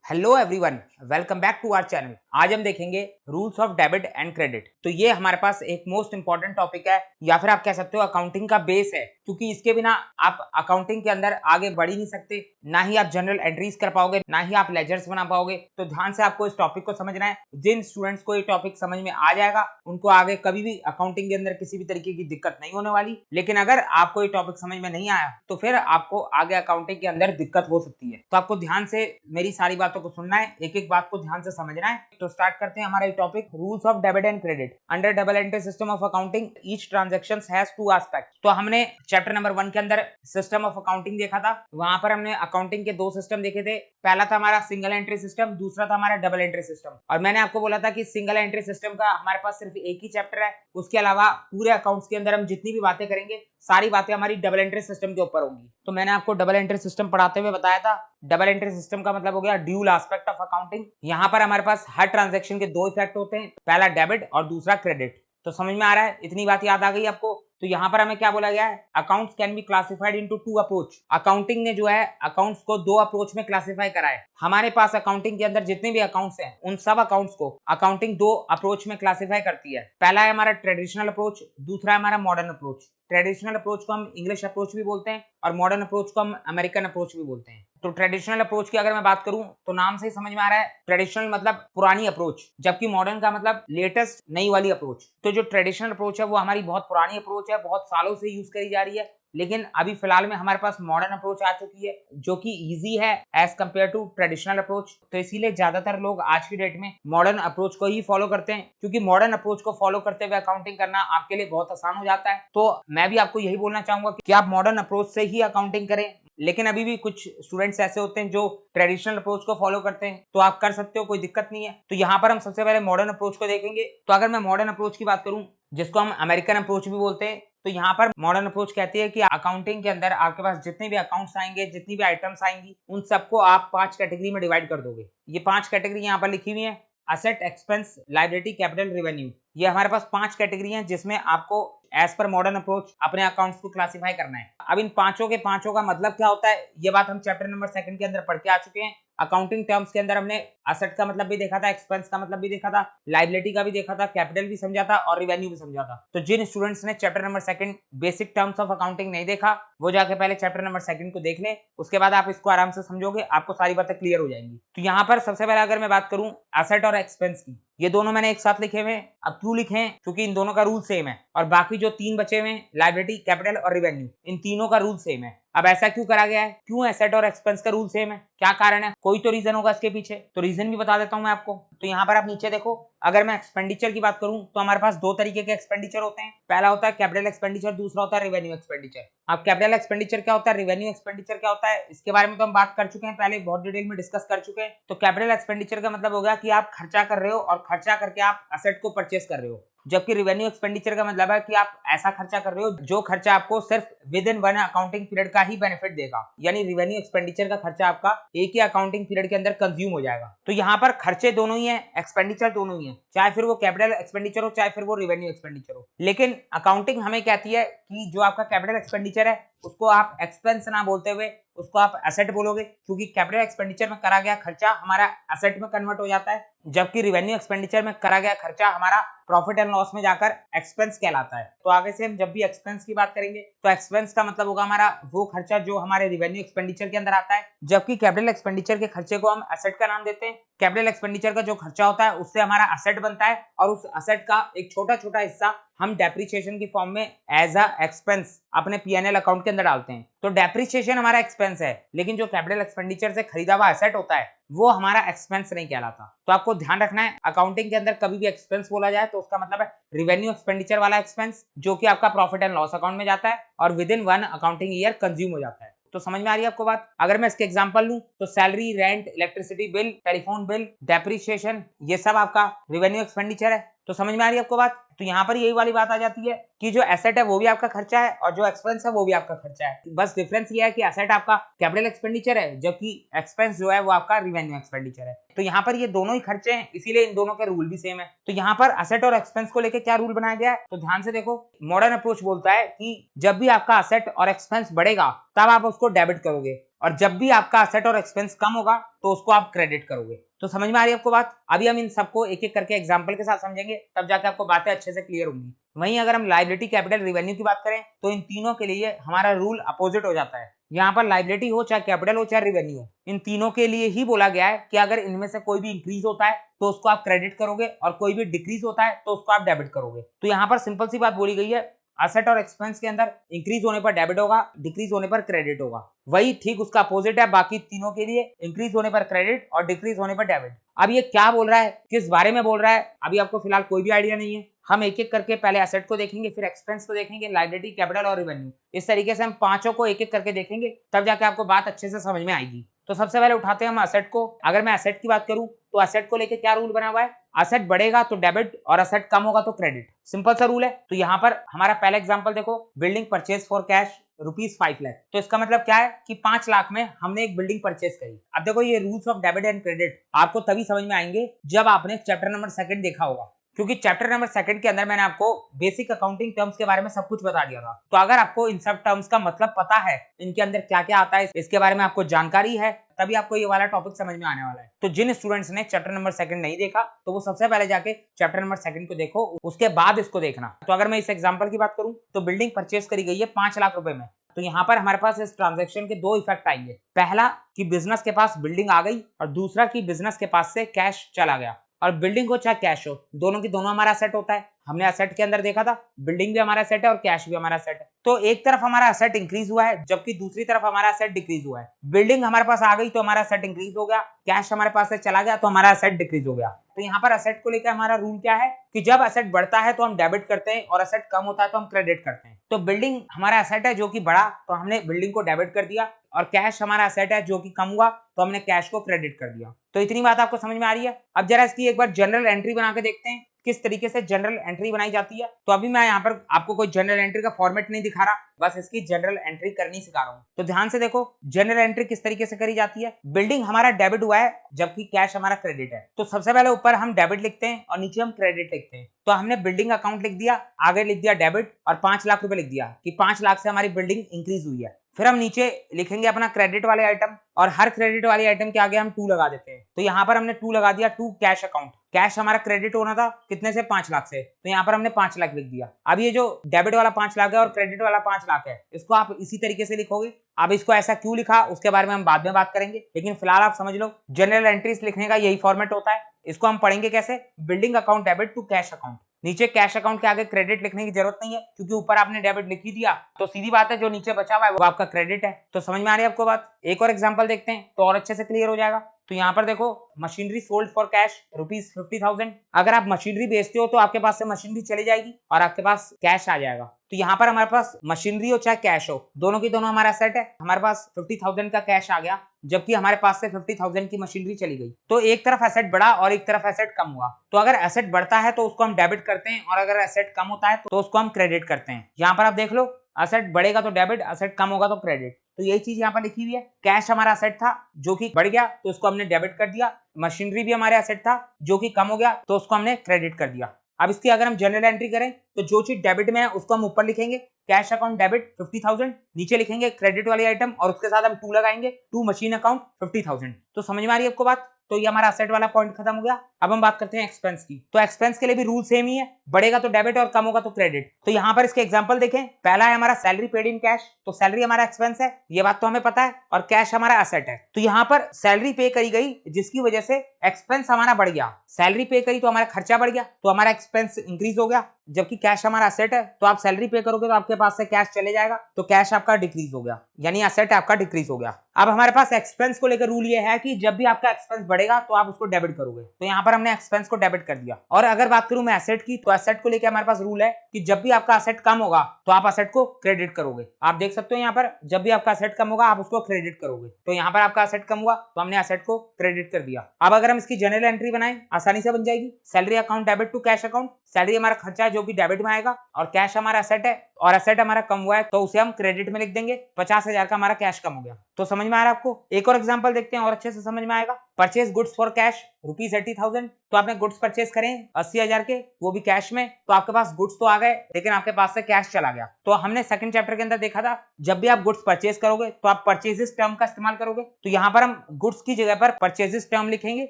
Hello everyone, welcome back to our channel. आज हम देखेंगे rules of debit and credit. तो ये हमारे पास एक मोस्ट इंपॉर्टेंट टॉपिक है, या फिर आप कह सकते हो अकाउंटिंग का बेस है, क्योंकि इसके बिना आप अकाउंटिंग के अंदर आगे बढ़ ही नहीं सकते। ना ही आप जनरल एंट्रीज कर पाओगे, ना ही आप लेजर्स बना पाओगे। तो ध्यान से आपको इस टॉपिक को समझना है। जिन स्टूडेंट्स को ये टॉपिक समझ में आ जाएगा उनको आगे कभी भी अकाउंटिंग के अंदर किसी भी तरीके की दिक्कत नहीं होने वाली। लेकिन अगर आपको ये टॉपिक समझ में नहीं आया तो फिर आपको आगे अकाउंटिंग के अंदर दिक्कत हो सकती है। तो आपको ध्यान से मेरी सारी बातों को सुनना है, एक एक बात को ध्यान से समझना है। तो स्टार्ट करते हैं हमारा ये topic, rules of debit and credit under double entry system of accounting. Each transaction has to aspect. तो हमने चैप्टर नंबर 1 के अंदर सिस्टम ऑफ अकाउंटिंग देखा था। वहां पर हमने अकाउंटिंग के दो सिस्टम देखे थे। पहला था हमारा सिंगल एंट्री सिस्टम, दूसरा था हमारा डबल एंट्री सिस्टम। और मैंने आपको बोला था कि सिंगल एंट्री सिस्टम का हमारे पास सिर्फ एक ही चैप्टर है, उसके अलावा पूरे अकाउंट्स के अंदर हम जितनी भी बातें करेंगे सारी बातें हमारी डबल एंट्री सिस्टम के ऊपर होंगी। तो मैंने आपको डबल एंट्री सिस्टम पढ़ाते हुए बताया था, डबल एंट्री सिस्टम का मतलब हो गया ड्यूल एस्पेक्ट ऑफ अकाउंटिंग। यहाँ पर हमारे पास हर ट्रांजैक्शन के दो इफेक्ट होते हैं, पहला डेबिट और दूसरा क्रेडिट। तो समझ में आ रहा है? इतनी बात याद आ गई आपको? तो यहाँ पर हमें क्या बोला गया है, accounts can be classified into two approach. Accounting ने जो है अकाउंट्स को दो अप्रोच में क्लासिफाई करा है। हमारे पास अकाउंटिंग के अंदर जितने भी अकाउंट्स हैं उन सब अकाउंट्स को अकाउंटिंग दो अप्रोच में क्लासिफाई करती है। पहला है हमारा ट्रेडिशनल अप्रोच, दूसरा है हमारा मॉडर्न अप्रोच। ट्रेडिशनल अप्रोच को हम इंग्लिश अप्रोच भी बोलते हैं और मॉडर्न अप्रोच को हम अमेरिकन अप्रोच भी बोलते हैं। तो ट्रेडिशनल अप्रोच की अगर मैं बात करूं तो नाम से ही समझ में आ रहा है, ट्रेडिशनल मतलब पुरानी अप्रोच, जबकि मॉडर्न का मतलब लेटेस्ट नई वाली अप्रोच। तो जो ट्रेडिशनल अप्रोच है वो हमारी बहुत पुरानी अप्रोच है, बहुत सालों से यूज करी जा रही है। लेकिन अभी फिलहाल में हमारे पास मॉडर्न अप्रोच आ चुकी है जो कि इजी है as compare to traditional approach. तो इसीलिए ज्यादातर लोग आज की डेट में मॉडर्न अप्रोच को ही फॉलो करते हैं, क्योंकि मॉडर्न अप्रोच को फॉलो करते हुए अकाउंटिंग करना आपके लिए बहुत आसान हो जाता है। तो मैं भी आपको यही बोलना चाहूंगा कि आप मॉडर्न अप्रोच से ही अकाउंटिंग करें। लेकिन अभी भी कुछ स्टूडेंट्स ऐसे होते हैं जो ट्रेडिशनल अप्रोच को फॉलो करते हैं, तो आप कर सकते हो, कोई दिक्कत नहीं है। तो यहाँ पर हम सबसे पहले मॉडर्न अप्रोच को देखेंगे। तो अगर मैं मॉडर्न अप्रोच की बात करूं, जिसको हम अमेरिकन अप्रोच भी बोलते हैं, तो यहाँ पर मॉडर्न अप्रोच कहती है कि अकाउंटिंग के अंदर आपके पास जितने भी अकाउंट्स आएंगे, जितनी भी आइटम्स आएंगी, उन सबको आप 5 कैटेगरी में डिवाइड कर दोगे। ये 5 कैटेगरी यहाँ पर लिखी हुई है, asset, expense, liability, capital, revenue. ये हमारे पास 5 कैटेगरी हैं जिसमें आपको एज पर मॉडर्न अप्रोच अपने अकाउंट्स को क्लासिफाई करना है। अब इन पांचों के पांचों का मतलब क्या होता है, ये बात हम चैप्टर नंबर 2 के अंदर पढ़ के आ चुके हैं। अकाउंटिंग टर्म्स के अंदर हमने असेट का मतलब भी देखा था, एक्सपेंस का मतलब भी देखा था, लायबिलिटी का भी देखा था, कैपिटल भी समझा था और रेवेन्यू भी समझा था। तो जिन स्टूडेंट्स ने chapter number 2 basic terms of accounting नहीं देखा, वो जाके पहले चैप्टर नंबर 2 को देख लें, उसके बाद आप इसको आराम से समझोगे, आपको सारी बातें क्लियर हो जाएंगी। तो यहाँ पर सबसे पहले अगर मैं बात करूं असेट और एक्सपेंस की, ये दोनों मैंने एक साथ लिखे हुए हैं। अब क्यों लिखे हैं? क्योंकि इन दोनों का रूल सेम है, और बाकी जो 3 बचे हुए हैं, लायबिलिटी, कैपिटल और रेवेन्यू, इन तीनों का रूल सेम है। अब ऐसा क्यों करा गया है? क्यों एसेट और एक्सपेंस का रूल सेम है? क्या कारण है? कोई तो रीजन होगा इसके पीछे, तो रीजन भी बता देता हूं मैं आपको। तो यहाँ पर आप नीचे देखो, अगर मैं एक्सपेंडिचर की बात करूं तो हमारे पास दो तरीके के एक्सपेंडिचर होते हैं। पहला होता है कैपिटल एक्सपेंडिचर, दूसरा होता है रेवेन्यू एक्सपेंडिचर। अब कैपिटल एक्सपेंडिचर क्या होता है, रेवेन्यू एक्सपेंडिचर क्या होता है, इसके बारे में तो हम बात कर चुके हैं, पहले बहुत डिटेल में डिस्कस कर चुके हैं। तो कैपिटल एक्सपेंडिचर का मतलब होगा कि आप खर्चा कर रहे हो और खर्चा करके आप असेट को परचेस कर रहे हो। जबकि रेवेन्यू एक्सपेंडिचर का मतलब है कि आप ऐसा खर्चा कर रहे हो जो खर्चा आपको सिर्फ विद इन 1 अकाउंटिंग पीरियड का ही बेनिफिट देगा। यानी रेवेन्यू एक्सपेंडिचर का खर्चा आपका एक ही अकाउंटिंग पीरियड के अंदर कंज्यूम हो जाएगा। तो यहाँ पर खर्चे दोनों ही है, एक्सपेंडिचर दोनों ही है, चाहे फिर वो कैपिटल एक्सपेंडिचर हो, चाहे फिर वो रेवेन्यू एक्सपेंडिचर हो। लेकिन अकाउंटिंग हमें कहती है कि जो आपका कैपिटल एक्सपेंडिचर है उसको आप एक्सपेंस ना बोलते हुए उसको आप एसेट बोलोगे, क्योंकि कैपिटल एक्सपेंडिचर में करा गया खर्चा हमारा एसेट में कन्वर्ट हो जाता है, जबकि रेवेन्यू एक्सपेंडिचर में करा गया खर्चा हमारा प्रॉफिट एंड लॉस में जाकर एक्सपेंस कहलाता है। तो आगे से हम जब भी एक्सपेंस की बात करेंगे तो एक्सपेंस का मतलब होगा हमारा वो खर्चा जो हमारे रेवेन्यू एक्सपेंडिचर के अंदर आता है, जबकि कैपिटल एक्सपेंडिचर के खर्चे को हम एसेट का नाम देते हैं। कैपिटल एक्सपेंडिचर का जो खर्चा होता है उससे हमारा एसेट बनता है, और उस एसेट का एक छोटा छोटा हिस्सा हम डेप्रिसिएशन की फॉर्म में एज अ एक्सपेंस अपने पीएनएल अकाउंट के अंदर डालते हैं। तो डेप्रिसिएशन हमारा एक्सपेंस है, लेकिन जो कैपिटल एक्सपेंडिचर से खरीदा हुआ एसेट होता है वो हमारा एक्सपेंस नहीं कहलाता। तो आपको ध्यान रखना है, अकाउंटिंग के अंदर कभी भी एक्सपेंस बोला जाए तो उसका मतलब है रेवेन्यू एक्सपेंडिचर वाला एक्सपेंस, जो कि आपका प्रॉफिट एंड लॉस अकाउंट में जाता है और with in 1 accounting year consume हो जाता है। तो समझ में आ रही है आपको बात? अगर मैं इसके एग्जांपल लूं तो salary, rent, electricity bill, telephone bill, depreciation, ये सब आपका रेवेन्यू एक्सपेंडिचर है। तो समझ में आ रही है आपको बात? तो यहाँ पर यही वाली बात आ जाती है कि जो एसेट है वो भी आपका खर्चा है और जो एक्सपेंस है वो भी आपका खर्चा है। बस डिफरेंस ये है कि एसेट आपका कैपिटल एक्सपेंडिचर है, जबकि एक्सपेंस जो है वो आपका रेवेन्यू एक्सपेंडिचर है। तो यहाँ पर ये दोनों ही खर्चे हैं, इसीलिए इन दोनों के रूल भी सेम है। तो यहाँ पर एसेट और एक्सपेंस को लेकर क्या रूल बनाया गया है, तो ध्यान से देखो। मॉडर्न अप्रोच बोलता है कि जब भी आपका एसेट और एक्सपेंस बढ़ेगा तब आप उसको डेबिट करोगे, और जब भी आपका असेट और एक्सपेंस कम होगा तो उसको आप क्रेडिट करोगे। तो समझ में आ रही है आपको बात? अभी हम इन सबको एक एक करके एग्जांपल के साथ समझेंगे, तब जाके आपको बातें अच्छे से क्लियर होंगी। वहीं अगर हम लायबिलिटी, कैपिटल, रिवेन्यू की बात करें तो इन तीनों के लिए हमारा रूल अपोजिट हो जाता है। यहाँ पर लायबिलिटी हो, चाहे कैपिटल हो, चाहे रिवेन्यू हो, इन तीनों के लिए ही बोला गया है कि अगर इनमें से कोई भी इंक्रीज होता है तो उसको आप क्रेडिट करोगे और कोई भी डिक्रीज होता है तो उसको आप डेबिट करोगे। तो यहाँ पर सिंपल सी बात बोली गई है, असेट और एक्सपेंस के अंदर इंक्रीज होने पर डेबिट होगा, डिक्रीज होने पर क्रेडिट होगा। वही ठीक उसका अपोजिट है बाकी तीनों के लिए, इंक्रीज होने पर क्रेडिट और डिक्रीज होने पर डेबिट। अब ये क्या बोल रहा है, किस बारे में बोल रहा है, अभी आपको फिलहाल कोई भी आइडिया नहीं है। हम एक एक करके पहले एसेट को देखेंगे, फिर एक्सपेंस को देखेंगे, लायबिलिटी, कैपिटल और रिवेन्यू। इस तरीके से हम पांचों को एक एक करके देखेंगे, तब जाके आपको बात अच्छे से समझ में आएगी। तो सबसे पहले उठाते हैं हम एसेट को। अगर मैं एसेट की बात करूं तो एसेट को लेके क्या रूल बना हुआ है, असेट बढ़ेगा तो डेबिट और असेट कम होगा तो क्रेडिट। सिंपल सा रूल है। तो यहाँ पर हमारा पहला एग्जांपल देखो, building purchase for cash ₹5 lakh. तो इसका मतलब क्या है कि 5 लाख में हमने एक बिल्डिंग परचेज करी। अब देखो ये rules of debit and credit आपको तभी समझ में आएंगे जब आपने चैप्टर नंबर 2 देखा होगा, क्योंकि चैप्टर नंबर 2 के अंदर मैंने आपको बेसिक अकाउंटिंग टर्म्स के बारे में सब कुछ बता दिया था। तो अगर आपको इन सब टर्म्स का मतलब पता है, इनके अंदर क्या क्या आता है, इसके बारे में आपको जानकारी है, तभी आपको ये वाला टॉपिक समझ में आने वाला है। तो जिन स्टूडेंट्स ने चैप्टर नंबर 2 नहीं देखा तो वो सबसे पहले जाके चैप्टर नंबर 2 को देखो, उसके बाद इसको देखना। तो अगर मैं इस एग्जांपल की बात करूं तो बिल्डिंग परचेज करी गई है 5 लाख रुपए में। तो यहाँ पर हमारे पास इस ट्रांजैक्शन के दो इफेक्ट आएंगे। पहला कि बिजनेस के पास बिल्डिंग आ गई, और दूसरा कि बिजनेस के पास से कैश चला गया। और बिल्डिंग हो चाहे कैश हो, दोनों की दोनों हमारा असेट होता है। हमने असेट के अंदर देखा था बिल्डिंग भी हमारा असेट है और कैश भी हमारा असेट है। तो एक तरफ हमारा असेट इंक्रीज हुआ है जबकि दूसरी तरफ हमारा असेट डिक्रीज हुआ है। बिल्डिंग हमारे पास आ गई तो हमारा असेट इंक्रीज हो गया, कैश हमारे पास से चला गया तो हमारा असेट डिक्रीज हो गया। तो यहाँ पर असेट को लेकर हमारा रूल क्या है कि जब असेट बढ़ता है तो हम डेबिट करते हैं और असेट कम होता है तो हम क्रेडिट करते हैं। तो बिल्डिंग हमारा असेट है जो कि बढ़ा तो हमने बिल्डिंग को डेबिट कर दिया, और कैश हमारा असेट है जो कि कम हुआ तो हमने कैश को क्रेडिट कर दिया। तो इतनी बात आपको समझ में आ रही है। अब जरा इसकी एक बार जनरल एंट्री बना के देखते हैं किस तरीके से जनरल एंट्री बनाई जाती है। तो अभी मैं यहाँ पर आपको कोई जनरल एंट्री का फॉर्मेट नहीं दिखा रहा, बस इसकी जनरल एंट्री करनी सिखा रहा हूँ। तो ध्यान से देखो जनरल एंट्री किस तरीके से करी जाती है। बिल्डिंग हमारा डेबिट हुआ है जबकि कैश हमारा क्रेडिट है। तो सबसे पहले ऊपर हम डेबिट लिखते हैं और नीचे हम क्रेडिट लिखते हैं। तो हमने बिल्डिंग अकाउंट लिख दिया, आगे लिख दिया डेबिट और 5 लाख रुपए लिख दिया कि 5 लाख से हमारी बिल्डिंग इंक्रीज हुई है। फिर हम नीचे लिखेंगे अपना क्रेडिट वाले आइटम, और हर क्रेडिट वाले आइटम के आगे हम 2 लगा देते हैं। तो यहाँ पर हमने 2 लगा दिया, 2 कैश अकाउंट। कैश हमारा क्रेडिट होना था कितने से, 5 लाख से, तो यहाँ पर हमने 5 लाख लिख दिया। अब ये जो डेबिट वाला 5 लाख है और क्रेडिट वाला 5 लाख है, इसको आप इसी तरीके से लिखोगे। अब इसको ऐसा क्यों लिखा उसके बारे में हम बाद में बात करेंगे, लेकिन फिलहाल आप समझ लो जनरल एंट्रीज लिखने का यही फॉर्मेट होता है। इसको हम पढ़ेंगे कैसे, building account debit to cash account. नीचे कैश अकाउंट के आगे क्रेडिट लिखने की जरूरत नहीं है क्योंकि ऊपर आपने डेबिट लिख ही दिया, तो सीधी बात है जो नीचे बचा हुआ है वो आपका क्रेडिट है। तो समझ में आ रही है आपको बात। एक और एग्जांपल देखते हैं तो और अच्छे से क्लियर हो जाएगा। तो यहाँ पर देखो मशीनरी सोल्ड फॉर कैश ₹50,000। अगर आप मशीनरी बेचते हो तो आपके पास से मशीनरी चली जाएगी और आपके पास कैश आ जाएगा। तो यहाँ पर हमारे पास मशीनरी हो चाहे कैश हो, दोनों की दोनों हमारा सेट है। हमारे पास 50,000 का कैश आ गया जबकि हमारे पास से 50,000 की मशीनरी चली गई। तो एक तरफ एसेट बढ़ा और एक तरफ एसेट कम हुआ। तो अगर एसेट बढ़ता है तो उसको हम डेबिट करते हैं और अगर एसेट कम होता है तो उसको हम क्रेडिट करते हैं। यहाँ पर आप देख लो, एसेट बढ़ेगा तो डेबिट, एसेट कम होगा तो क्रेडिट। तो यही चीज यहाँ पर लिखी हुई है। कैश हमारा एसेट था जो कि बढ़ गया तो उसको हमने डेबिट कर दिया। मशीनरी भी हमारे एसेट था जो कि कम हो गया तो उसको हमने क्रेडिट कर दिया। अब इसकी अगर हम जनरल एंट्री करें तो जो चीज डेबिट में है उसको हम ऊपर लिखेंगे कैश अकाउंट डेबिट 50,000, नीचे लिखेंगे क्रेडिट वाली आइटम और उसके साथ हम 2 लगाएंगे, 2 मशीन अकाउंट 50,000। तो समझ में आ रही है आपको बात। तो ये हमारा असेट वाला पॉइंट खत्म हो गया। अब हम बात करते हैं एक्सपेंस की। तो एक्सपेंस के लिए भी रूल सेम ही है, बढ़ेगा तो डेबिट और कम होगा तो क्रेडिट। तो यहाँ पर इसके एग्जांपल देखें। पहला है हमारा सैलरी पेड इन कैश। तो सैलरी हमारा एक्सपेंस है, ये बात तो हमें पता है, और कैश हमारा एसेट है। तो यहाँ पर सैलरी पे करी गई जिसकी वजह से एक्सपेंस हमारा बढ़ गया। सैलरी पे करी तो हमारा खर्चा बढ़ गया तो हमारा एक्सपेंस इंक्रीज हो गया, जबकि कैश हमारा एसेट है। तो आप सैलरी पे करोगे तो आपके पास से कैश चले जाएगा तो कैश आपका डिक्रीज हो गया, यानी एसेट आपका डिक्रीज हो गया। अब हमारे पास एक्सपेंस को लेकर रूल ये है कि जब भी आपका एक्सपेंस बढ़ेगा तो आप उसको डेबिट करोगे। तो यहाँ पर हमने एक्सपेंस को डेबिट कर दिया। और अगर बात करूं मैं एसेट की, तो एसेट को लेकर हमारे पास रूल है कि जब भी आपका एसेट कम होगा तो आप एसेट को क्रेडिट करोगे। आप देख सकते हो यहाँ पर जब भी आपका एसेट कम होगा आप उसको क्रेडिट करोगे। तो यहाँ पर आपका एसेट कम हुआ तो हमने एसेट को क्रेडिट कर दिया। अब अगर हम इसकी जनरल एंट्री बनाएं आसानी से बन जाएगी। Salary account debit to cash account. Salary हमारा खर्चा है जो कि डेबिट में आएगा, और कैश हमारा एसेट है और एसेट हमारा कम हुआ है तो उसे हम क्रेडिट में लिख देंगे। 50,000 का हमारा कैश कम हो गया। तो समझ में आ रहा है आपको। एक और एग्जांपल देखते हैं और अच्छे से समझ में आएगा। परचेज गुड्स फॉर कैश ₹80,000, तो आपने गुड्स परचेज करें 80,000 के, वो भी कैश में, तो आपके पास गुड्स तो आ गए लेकिन आपके पास से कैश चला गया। तो हमने सेकंड चैप्टर के अंदर देखा था जब भी आप गुड्स परचेज करोगे तो आप परचेजेस टर्म का इस्तेमाल करोगे, तो यहाँ पर हम गुड्स की जगह पर परचेजेस टर्म लिखेंगे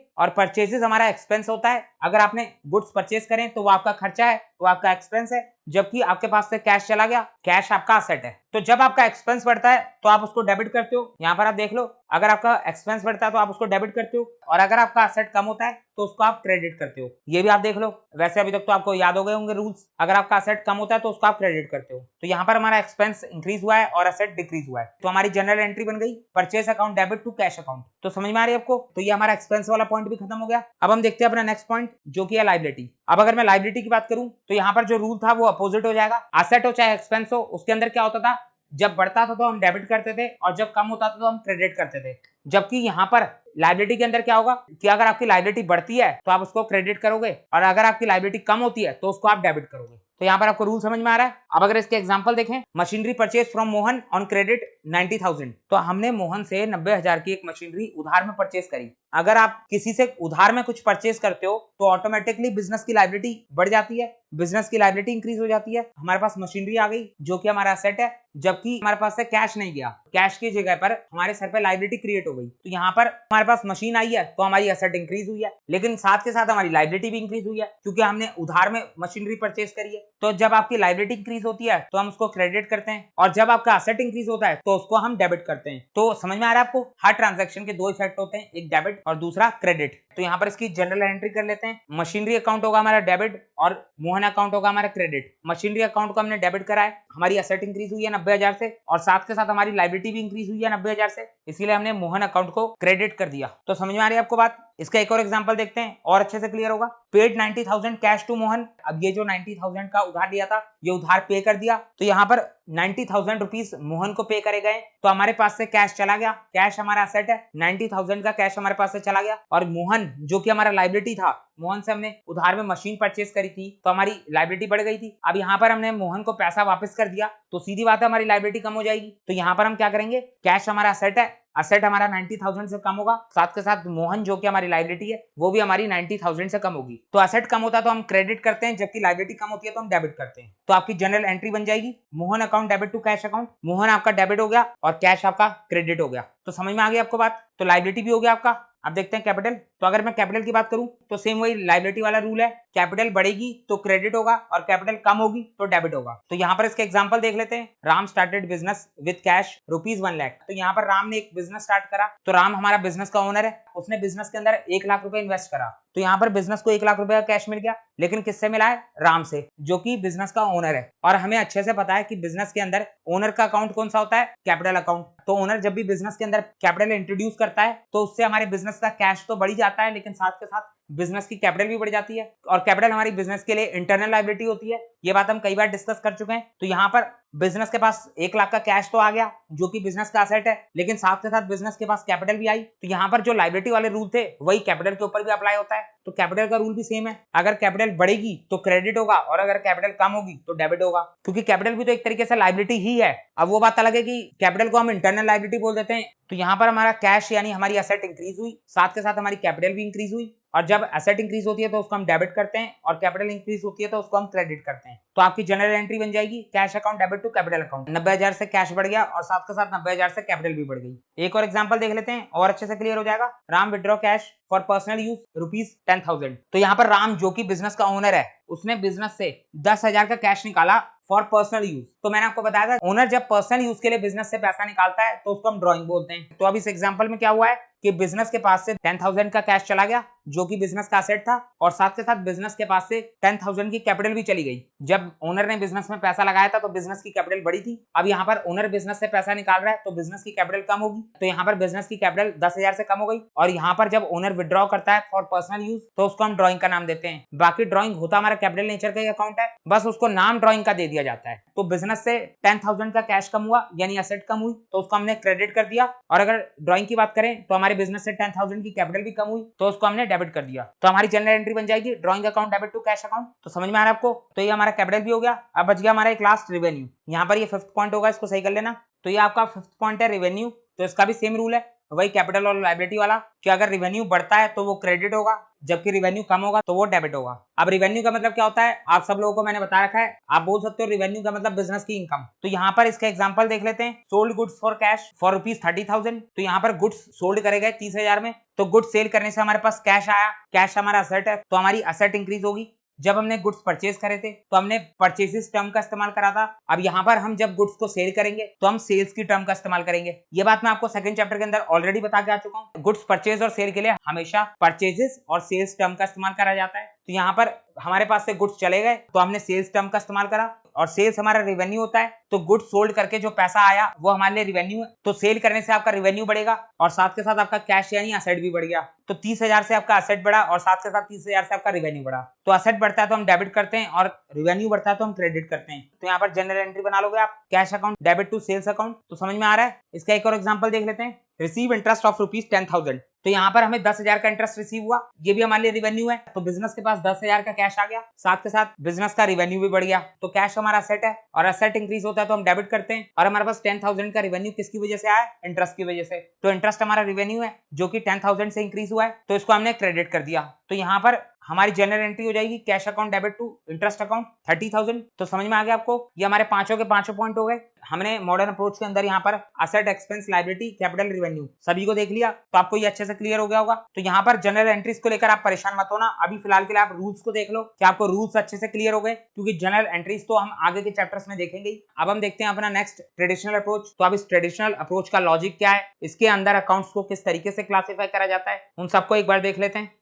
और परचेजेस हमारा एक्सपेंस होता है। अगर आपने गुड्स परचेज करें तो वो आपका खर्चा है, वो आपका एक्सपेंस है, जबकि आपके पास से कैश चला गया, कैश आपका असेट है। तो जब आपका एक्सपेंस बढ़ता है तो आप उसको डेबिट करते हो। यहाँ पर आप देख लो, अगर आपका एक्सपेंस बढ़ता है तो आप उसको डेबिट करते हो और अगर आपका असेट कम होता है तो उसको आप क्रेडिट करते हो। ये भी आप देख लो, वैसे अभी तक तो आपको याद हो गए होंगे रूल्स। अगर आपका असेट कम होता है तो उसको आप क्रेडिट करते हो। तो यहाँ पर हमारा एक्सपेंस इंक्रीज हुआ है और असेट डिक्रीज हुआ है, तो हमारी जनरल एंट्री बन गई purchase account debit to cash account. तो समझ में आ रही है आपको? तो ये हमारा एक्सपेंस वाला पॉइंट भी खत्म हो गया। अब हम देखते हैं अपना नेक्स्ट पॉइंट जो कि है लायबिलिटी। अब अगर मैं लायबिलिटी की बात करूं तो यहाँ पर जो रूल था वो अपोजिट हो जाएगा। असेट हो चाहे एक्सपेंस हो, उसके अंदर क्या होता था, जब बढ़ता था तो हम डेबिट करते थे और जब कम होता था तो हम क्रेडिट करते थे। जबकि यहाँ पर लायबिलिटी के अंदर क्या होगा कि अगर आपकी लायबिलिटी बढ़ती है तो आप उसको क्रेडिट करोगे और अगर आपकी लायबिलिटी कम होती है तो उसको आप डेबिट करोगे। तो यहाँ पर आपको रूल समझ में आ रहा है। अब अगर इसके एग्जांपल देखें, machinery purchase from Mohan on credit 90,000, तो हमने मोहन से 90,000 की एक मशीनरी उधार में परचेज करी। अगर आप किसी से उधार में कुछ परचेज करते हो तो ऑटोमेटिकली बिजनेस की लायबिलिटी बढ़ जाती है, बिजनेस की लायबिलिटी इंक्रीज हो जाती है। हमारे पास मशीनरी आ गई जो कि हमारा एसेट है, जबकि हमारे पास से कैश नहीं गया, कैश की जगह पर हमारे सर पे लायबिलिटी क्रिएट हो गई। तो यहाँ पर हमारे पास मशीन आई है तो हमारी एसेट इंक्रीज हुई है, लेकिन साथ के साथ हमारी लायबिलिटी भी इंक्रीज हुई है क्योंकि हमने उधार में मशीनरी परचेज करी है। तो जब आपकी लायबिलिटी इंक्रीज होती है तो हम उसको क्रेडिट करते हैं और जब आपका एसेट इंक्रीज होता है तो उसको हम डेबिट करते हैं। तो समझ में आ रहा है आपको? हर ट्रांजैक्शन के दो इफेक्ट होते हैं, एक डेबिट और दूसरा क्रेडिट। तो यहाँ पर इसकी जनरल एंट्री कर लेते हैं। मशीनरी अकाउंट होगा हमारा डेबिट और मोहन अकाउंट होगा हमारा क्रेडिट। मशीनरी अकाउंट को हमने डेबिट करा है, हमारी एसेट इंक्रीज हुई है 90,000 से और साथ के साथ हमारी लायबिलिटी भी इंक्रीज हुई है 90,000 से, इसीलिए हमने मोहन अकाउंट को क्रेडिट कर दिया। तो समझ में आ रही है आपको बात? इसका एक और एग्जांपल देखते हैं और अच्छे से क्लियर होगा। Paid 90,000 cash to Mohan. अब ये जो 90,000 का उधार लिया था ये उधार पे कर दिया, तो यहाँ पर 90,000 रुपीज मोहन को पे करे गए, तो हमारे पास से कैश चला गया, कैश हमारा एसेट है, 90,000 का कैश हमारे पास से चला गया और मोहन जो कि हमारा लायबिलिटी था, मोहन से हमने उधार में मशीन परचेज करी थी तो हमारी लायबिलिटी बढ़ गई थी। अब यहाँ पर हमने मोहन को पैसा वापस कर दिया तो सीधी बात है हमारी लायबिलिटी कम हो जाएगी। तो यहाँ पर हम क्या करेंगे, कैश हमारा एसेट है, एसेट हमारा 90,000 से कम होगा, साथ के साथ मोहन जो कि हमारी लायबिलिटी है वो भी हमारी 90,000 से कम होगी। तो एसेट कम होता है तो हम क्रेडिट करते हैं, जबकि लायबिलिटी कम होती है तो हम डेबिट करते हैं। तो आपकी जनरल एंट्री बन जाएगी Mohan account debit to cash account. Mohan आपका डेबिट हो गया और कैश आपका क्रेडिट हो गया। तो समझ में आ गई आपको बात? तो लायबिलिटी भी हो गया आपका। अब देखते हैं कैपिटल। तो अगर मैं कैपिटल की बात करूं तो सेम वही लायबिलिटी वाला रूल है, कैपिटल बढ़ेगी तो क्रेडिट होगा और कैपिटल कम होगी तो डेबिट होगा। तो यहाँ पर इसके एग्जांपल देख लेते हैं। Ram started business with cash ₹1,00,000। तो यहाँ पर राम ने एक बिजनेस स्टार्ट करा, तो राम हमारा बिजनेस का ओनर है, उसने बिजनेस के अंदर 1,00,000 रुपए इन्वेस्ट करा, तो यहाँ पर बिजनेस को 1,00,000 रुपए का कैश मिल गया, लेकिन किससे मिला है? राम से, जो कि बिजनेस का ओनर है। और हमें अच्छे से पता है कि बिजनेस के अंदर ओनर का अकाउंट कौन सा होता है? Capital account. तो ओनर जब भी बिजनेस के अंदर कैपिटल इंट्रोड्यूस करता है तो उससे हमारे बिजनेस का कैश तो बढ़ ही जाता है, लेकिन साथ के साथ बिजनेस की कैपिटल भी बढ़ जाती है और कैपिटल हमारी बिजनेस के लिए इंटरनल लायबिलिटी होती है। ये बात हम कई बार डिस्कस कर चुके हैं। तो यहाँ पर बिजनेस के पास 1,00,000 का कैश तो आ गया जो कि बिजनेस का एसेट है, लेकिन साथ के साथ बिजनेस के पास कैपिटल भी आई। तो यहाँ पर जो लायबिलिटी वाले रूल थे वही कैपिटल के ऊपर भी अप्लाई होता है। तो कैपिटल का रूल भी सेम है, अगर कैपिटल बढ़ेगी तो क्रेडिट होगा और अगर कैपिटल कम होगी तो डेबिट होगा, क्योंकि कैपिटल भी तो एक तरीके से लायबिलिटी ही है। अब वो बात अलग है कि कैपिटल को हम इंटरनल लायबिलिटी बोल देते हैं। तो यहाँ पर हमारा कैश यानी हमारी एसेट इंक्रीज हुई, साथ के साथ हमारी कैपिटल भी इंक्रीज हुई, और जब एसेट इंक्रीज होती है तो उसको हम डेबिट करते हैं और कैपिटल इंक्रीज होती है तो उसको हम क्रेडिट करते हैं। तो आपकी जनरल एंट्री बन जाएगी cash account debit to capital account. 90,000 से कैश बढ़ गया और साथ के साथ 90,000 से कैपिटल भी बढ़ गई। एक और एग्जांपल देख लेते हैं और अच्छे से क्लियर हो जाएगा। Ram withdraw cash for personal use ₹10,000। तो यहाँ पर राम जो कि बिजनेस का ओनर है उसने बिजनेस से 10,000 का कैश निकाला फॉर पर्सनल यूज। तो मैंने आपको बताया था ओनर जब पर्सनल यूज के लिए बिजनेस से पैसा निकालता है तो उसको हम ड्रॉइंग बोलते हैं। तो अब इस एग्जांपल में क्या हुआ है कि बिजनेस के पास से 10,000 का कैश चला गया जो कि बिजनेस का एसेट था, और साथ के साथ बिजनेस के पास से 10,000 की कैपिटल भी चली गई। जब ओनर ने बिजनेस में पैसा लगाया था तो बिजनेस की कैपिटल बढ़ी थी। अब यहाँ पर ओनर बिजनेस से पैसा निकाल रहा है तो बिजनेस की कैपिटल कम होगी, तो यहाँ पर बिजनेस की कैपिटल 10,000 से कम हो गई। और यहाँ पर जब ओनर विड्रॉ करता है फॉर पर्सनल यूज तो उसको हम ड्रॉइंग का नाम देते हैं। बाकी ड्रॉइंग होता हमारा कैपिटल नेचर का अकाउंट है, बस उसको नाम ड्रॉइंग का दे दिया जाता है। तो बिजनेस से 10,000 का कैश कम हुआ यानी एसेट कम हुई तो उसको हमने क्रेडिट कर दिया, और अगर ड्रॉइंग की बात करें तो हमारे बिजनेस से 10,000 की कैपिटल भी कम हुई तो उसको हमने डेबिट कर दिया। तो हमारी जनरल एंट्री बन जाएगी drawing account debit to cash account. तो समझ में आ रहा है आपको? तो ये हमारा कैपिटल भी हो गया। अब बच गया हमारा एक लास्ट रेवेन्यू। यहाँ पर ये 5th पॉइंट होगा, इसको सही कर लेना। तो ये आपका 5th पॉइंट है रेवेन्यू। तो इसका भी सेम रूल है, वही कैपिटल और लायबिलिटी वाला कि अगर रिवेन्यू बढ़ता है तो वो क्रेडिट होगा, जबकि रिवेन्यू कम होगा तो वो डेबिट होगा। अब रिवेन्यू का मतलब क्या होता है आप सब लोगों को मैंने बता रखा है, आप बोल सकते हो रिवेन्यू का मतलब बिजनेस की इनकम। तो यहाँ पर इसका एग्जांपल देख लेते हैं, sold goods for cash for ₹30,000। तो यहाँ पर गुड्स सोल्ड करे गए 30,000 में, तो गुड्स सेल करने से हमारे पास कैश आया, कैश हमारा असेट है, तो हमारी असेट इंक्रीज होगी। जब हमने गुड्स परचेज करे थे तो हमने परचेजेस टर्म का इस्तेमाल करा था। अब यहाँ पर हम जब गुड्स को सेल करेंगे तो हम सेल्स की टर्म का इस्तेमाल करेंगे। ये बात मैं आपको सेकंड चैप्टर के अंदर ऑलरेडी बता के आ चुका हूँ। गुड्स परचेज और सेल के लिए हमेशा परचेजेस और सेल्स टर्म का इस्तेमाल करा जाता है। तो यहाँ पर हमारे पास से गुड्स चले गए तो हमने सेल्स टर्म का इस्तेमाल करा, और सेल्स हमारा रेवेन्यू होता है। तो गुड्स सोल्ड करके जो पैसा आया वो हमारे लिए रेवेन्यू है। तो सेल करने से आपका रेवेन्यू बढ़ेगा और साथ के साथ आपका कैश यानी असेट भी बढ़ गया। तो 30,000 से आपका असेट बढ़ा और साथ के साथ 30,000 से आपका रेवेन्यू बढ़ा। तो असेट बढ़ता है तो हम डेबिट करते हैं और रेवेन्यू बढ़ता है तो हम क्रेडिट करते हैं। तो यहाँ पर जनरल एंट्री बना लोगे आप, cash account debit to sales account. तो समझ में आ रहा है। इसका एक और एग्जांपल देख लेते हैं, रिसीव इंटरेस्ट ऑफ ₹10,000। तो यहाँ पर हमें 10,000 का इंटरेस्ट रिसीव हुआ, ये भी हमारे लिए रिवेन्यू है। तो बिजनेस के पास 10,000 का कैश आ गया, साथ के साथ बिजनेस का रिवेन्यू भी बढ़ गया। तो कैश हमारा असेट है और असेट इंक्रीज होता है तो हम डेबिट करते हैं। और हमारे पास 10,000 का रिवेन्यू किसकी वजह से आया, इंटरेस्ट की वजह से। तो इंटरेस्ट हमारा रिवेन्यू है जो कि 10,000 से इंक्रीज हुआ है, तो इसको हमने क्रेडिट कर दिया। तो यहाँ पर हमारी जनरल एंट्री हो जाएगी cash account debit to interest account 30,000। तो समझ में आ गया आपको, ये हमारे पांचों के पांचों पॉइंट हो गए। हमने मॉडर्न अप्रोच के अंदर यहाँ पर asset, expense, liability, capital, revenue सभी को देख लिया। तो आपको ये अच्छे से क्लियर हो गया होगा। तो यहाँ पर जनरल एंट्रीज को लेकर आप परेशान मत होना, अभी फिलहाल के लिए आप रूल्स को देख लो कि आपको रूल्स अच्छे से क्लियर हो गए, क्योंकि जनरल एंट्रीज तो हम आगे के चैप्टर्स में देखेंगे। अब हम देखते हैं अपना नेक्स्ट ट्रेडिशनल अप्रोच। तो अब इस ट्रेडिशनल अप्रोच का लॉजिक क्या है, इसके अंदर अकाउंट्स को किस तरीके से क्लासिफाई करा जाता है, उन सबको एक बार देख लेते हैं।